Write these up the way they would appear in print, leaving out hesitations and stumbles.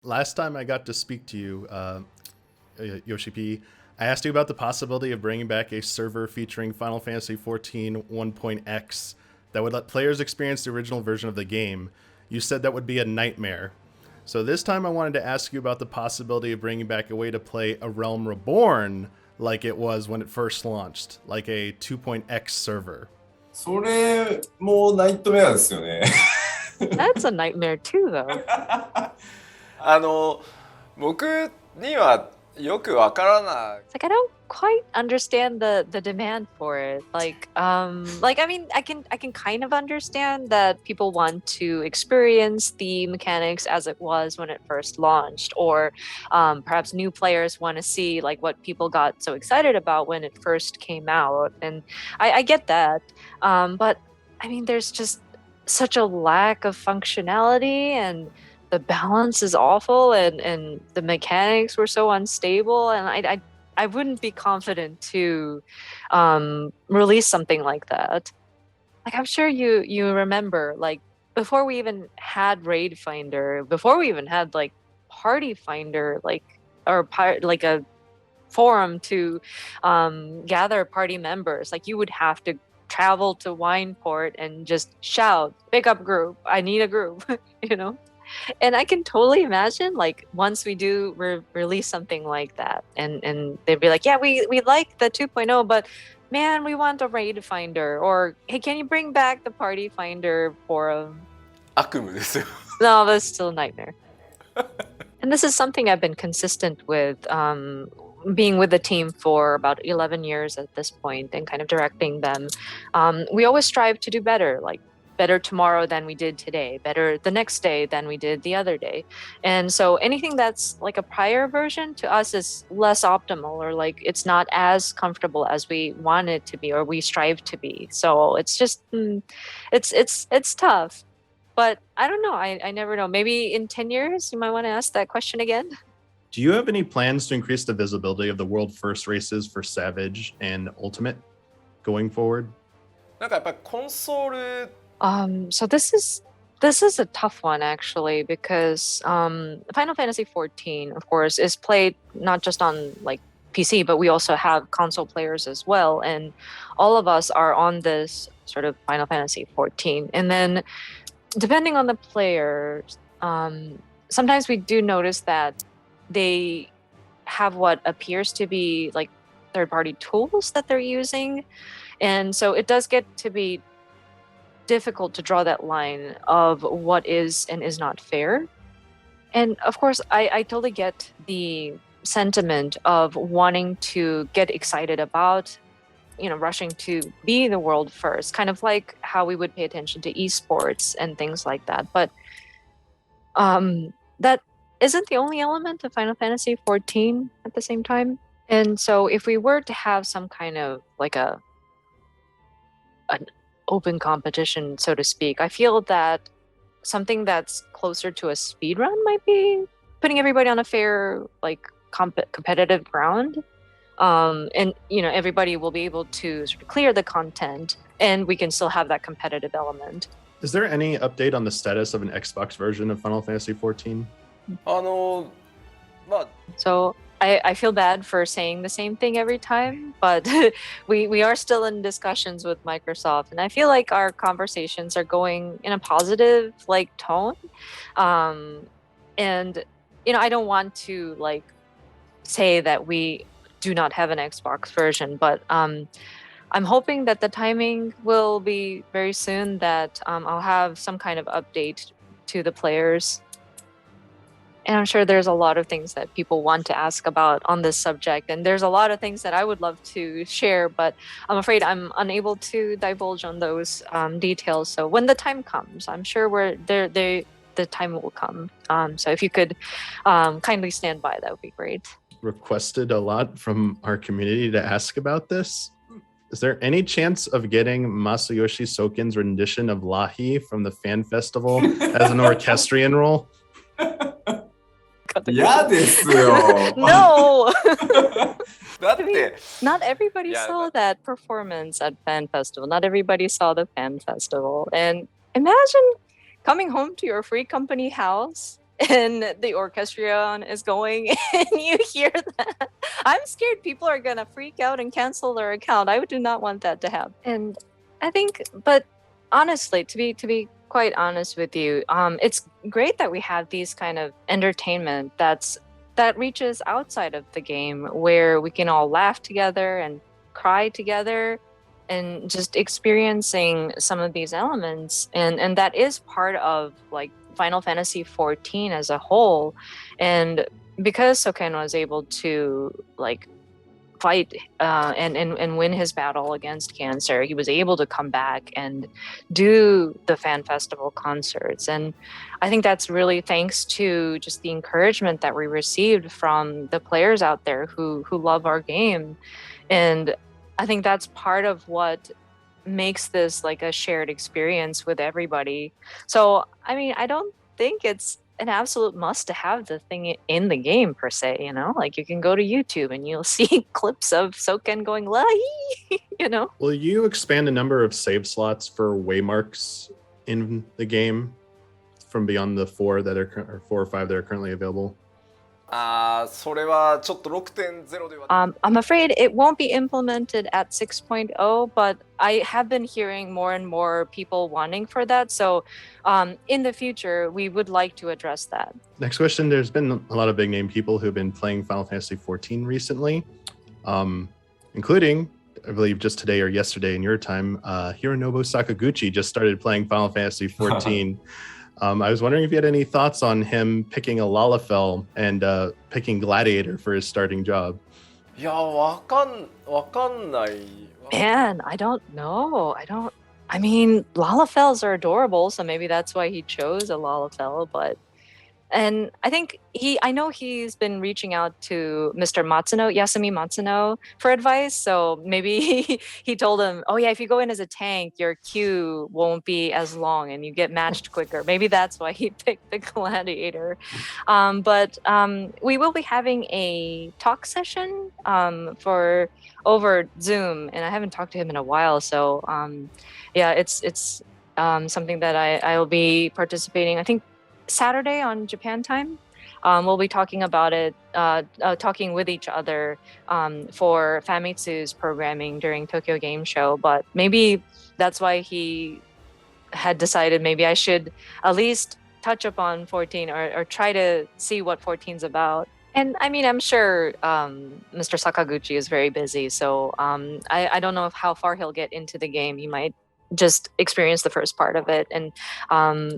Last time I got to speak to you, Yoshi P, I asked you about the possibility of bringing back a server featuring Final Fantasy XIV 1.x that would let players experience the original version of the game. You said that would be a nightmare. So this time I wanted to ask you about the possibility of bringing back a way to play A Realm Reborn like it was when it first launched, like a 2.x server. それもナイトメアですよね。That's a nightmare too, though. 僕にはよくわからない。It's like I don't quite understand the demand for it. I mean, I can kind of understand that people want to experience the mechanics as it was when it first launched, or perhaps new players want to see like what people got so excited about when it first came out, and I get that. But I mean, there's just such a lack of functionality, and the balance is awful, and the mechanics were so unstable, and I wouldn't be confident to release something like that. Like I'm sure you remember, like before we even had Raid Finder, before we even had like Party Finder, like a forum to gather party members, like you would have to travel to Wineport and just shout, "Pick up group! I need a group," you know. And I can totally imagine like once we do release something like that, and they'd be like, yeah, we like the 2.0, but man, we want a Raid Finder, or hey, can you bring back the Party Finder forum? 悪夢ですよ。No, that's still a nightmare. And this is something I've been consistent with, being with the team for about 11 years at this point and kind of directing them. We always strive to do better, like better tomorrow than we did today, better the next day than we did the other day. And so anything that's like a prior version to us is less optimal, or like it's not as comfortable as we want it to be or we strive to be. So it's just it's tough. But I don't know. I never know. Maybe in 10 years you might want to ask that question again. Do you have any plans to increase the visibility of the world first races for Savage and Ultimate going forward? なんかやっぱりコンソール So this is a tough one actually, because Final Fantasy 14, of course, is played not just on like PC, but we also have console players as well, and all of us are on this sort of Final Fantasy 14. And then depending on the players, sometimes we do notice that they have what appears to be like third-party tools that they're using, and so it does get to be difficult to draw that line of what is and is not fair. And of course, I totally get the sentiment of wanting to get excited about, rushing to be the world first, kind of like how we would pay attention to esports and things like that. But that isn't the only element of Final Fantasy 14 at the same time. And so if we were to have some kind of like an open competition, so to speak, I feel that something that's closer to a speed run might be putting everybody on a fair, like competitive ground. And everybody will be able to sort of clear the content, and we can still have that competitive element. Is there any update on the status of an Xbox version of Final Fantasy XIV? まあ So I feel bad for saying the same thing every time, but we are still in discussions with Microsoft, and I feel like our conversations are going in a positive like tone. And I don't want to like say that we do not have an Xbox version, but I'm hoping that the timing will be very soon, that I'll have some kind of update to the players. And I'm sure there's a lot of things that people want to ask about on this subject, and there's a lot of things that I would love to share, but I'm afraid I'm unable to divulge on those details. So when the time comes, I'm sure the time will come. So if you could kindly stand by, that would be great. Requested a lot from our community to ask about this. Is there any chance of getting Masayoshi Soken's rendition of Lahi from the fan festival as an orchestrion role? 嫌ですよ。 No! だっ I mean, て not everybody Yeah, saw that performance at Fan Festival. Not everybody saw the Fan Festival. And imagine coming home to your free company house and the orchestrion is going and you hear that, I'm scared people are gonna freak out and cancel their account. I do not want that to happen. And I think, but honestly, to be quite honest with you, it's great that we have these kind of entertainment that reaches outside of the game, where we can all laugh together and cry together and just experiencing some of these elements, and that is part of like Final Fantasy 14 as a whole. And because Soken was able to like fight and win his battle against cancer, he was able to come back and do the fan festival concerts. And I think that's really thanks to just the encouragement that we received from the players out there who love our game. And I think that's part of what makes this like a shared experience with everybody. So I mean, I don't think it's an absolute must to have the thing in the game per se, you know? Like you can go to YouTube and you'll see clips of Soken going "Lahi," you know? Will you expand the number of save slots for waymarks in the game from beyond the 4 or 5 that are currently available? それはちょっと 6.0 では I'm afraid it won't be implemented at 6.0, but I have been hearing more and more people wanting for that. So in the future, we would like to address that. Next question. There's been a lot of big name people who've been playing Final Fantasy 14 recently, including, I believe, just today or yesterday in your time, Hironobu Sakaguchi just started playing Final Fantasy 14. I was wondering if you had any thoughts on him picking a Lalafell and picking Gladiator for his starting job. いやわかんない Man, I don't know. I mean, Lalafells are adorable, so maybe that's why he chose a Lalafell, and I know he's been reaching out to Mr. Yasumi Matsuno, for advice. So maybe he told him, oh yeah, if you go in as a tank, your queue won't be as long and you get matched quicker. Maybe that's why he picked the Gladiator. But we will be having a talk session for over Zoom, and I haven't talked to him in a while. So yeah, it's something that I will be participating, I think, Saturday on Japan time. We'll be talking about it, talking with each other for Famitsu's programming during Tokyo Game Show. But maybe that's why he had decided maybe I should at least touch upon 14 or try to see what 14's about. And I mean, I'm sure Mr. Sakaguchi is very busy, so I don't know how far he'll get into the game. He might just experience the first part of it, and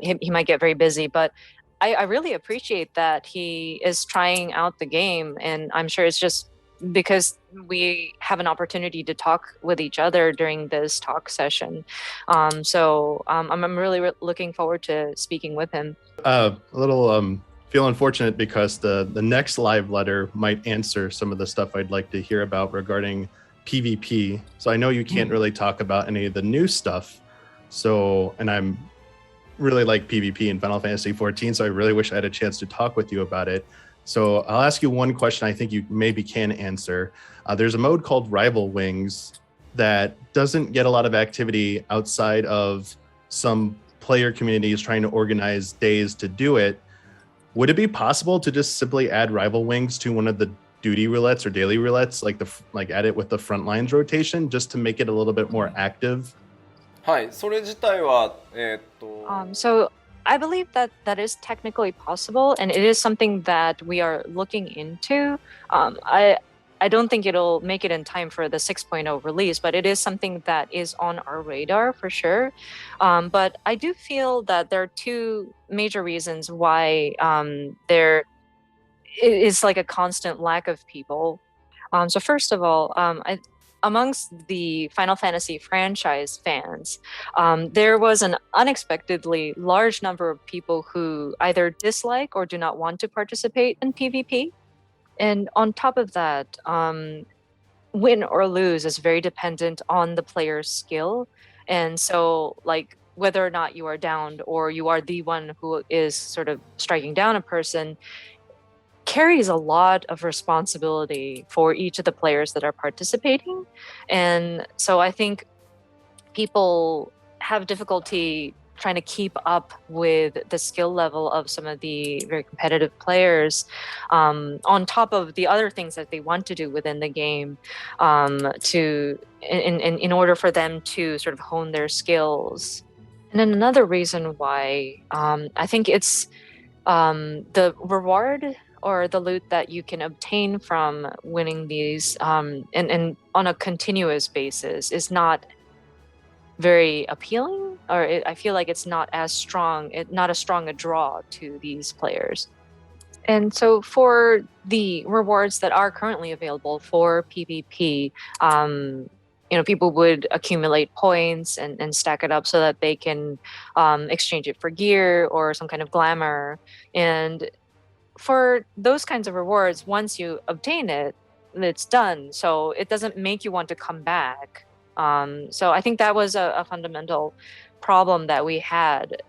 he might get very busy. But I really appreciate that he is trying out the game, and I'm sure it's just because we have an opportunity to talk with each other during this talk session. So I'm really looking forward to speaking with him. A little feel unfortunate because the next live letter might answer some of the stuff I'd like to hear about regarding PvP. So I know you can't really talk about any of the new stuff. So, and I'm really like PvP in Final Fantasy 14, so I really wish I had a chance to talk with you about it. So I'll ask you one question I think you maybe can answer. There's a mode called Rival Wings that doesn't get a lot of activity outside of some player communities trying to organize days to do it. Would it be possible to just simply add Rival Wings to one of the duty roulettes or daily roulettes, like add it with the front lines rotation, just to make it a little bit more active? はい、それ自体はSo I believe that is technically possible, and it is something that we are looking into. I don't think it'll make it in time for the 6.0 release, but it is something that is on our radar for sure. But I do feel that there are two major reasons why there is like a constant lack of people. So first of all, amongst the Final Fantasy franchise fans, there was an unexpectedly large number of people who either dislike or do not want to participate in PvP. And on top of that, win or lose is very dependent on the player's skill. And so, like, whether or not you are downed or you are the one who is sort of striking down a person carries a lot of responsibility for each of the players that are participating. And so I think people have difficulty trying to keep up with the skill level of some of the very competitive players, on top of the other things that they want to do within the game, in order for them to sort of hone their skills. And then another reason why I think it's the reward or the loot that you can obtain from winning these, and on a continuous basis is not very appealing, or I feel like it's not as strong, not as strong a draw to these players. And so for the rewards that are currently available for PvP, people would accumulate points and stack it up so that they can exchange it for gear or some kind of glamour. And for those kinds of rewards, once you obtain it, it's done. So it doesn't make you want to come back. So I think that was a fundamental problem that we had.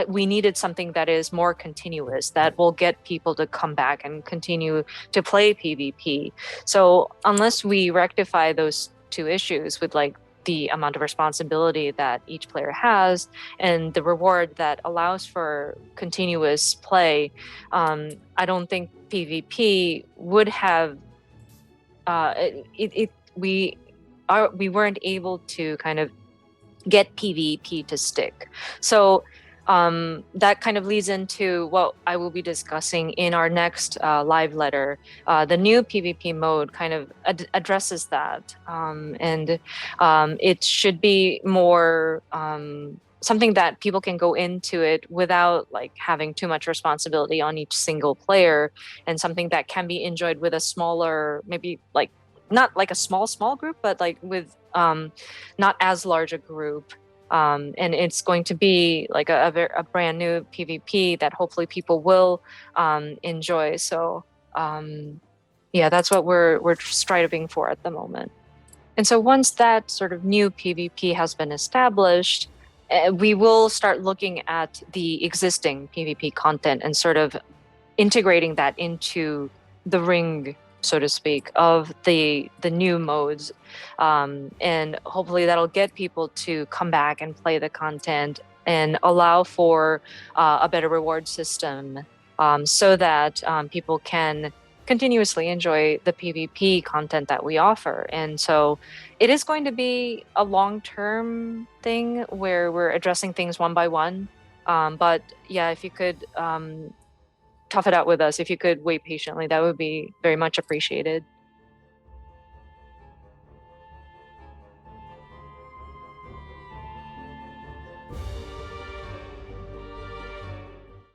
We needed something that is more continuous, that will get people to come back and continue to play PvP. So unless we rectify those two issues with like the amount of responsibility that each player has and the reward that allows for continuous play, I don't think PvP would have we weren't able to kind of get PvP to stick. So that kind of leads into what I will be discussing in our next live letter. The new PvP mode kind of addresses that, and it should be more something that people can go into it without like having too much responsibility on each single player, and something that can be enjoyed with a smaller, maybe like not like a small group, but like with not as large a group. And it's going to be like a brand new PvP that hopefully people will enjoy. So yeah, that's what we're striving for at the moment. And so once that sort of new PvP has been established, we will start looking at the existing PvP content and sort of integrating that into the ring, so to speak, of the new modes, and hopefully that'll get people to come back and play the content and allow for a better reward system, so that people can continuously enjoy the PvP content that we offer. And so it is going to be a long-term thing where we're addressing things one by one, but yeah, if you could tough it out with us, if you could wait patiently, that would be very much appreciated.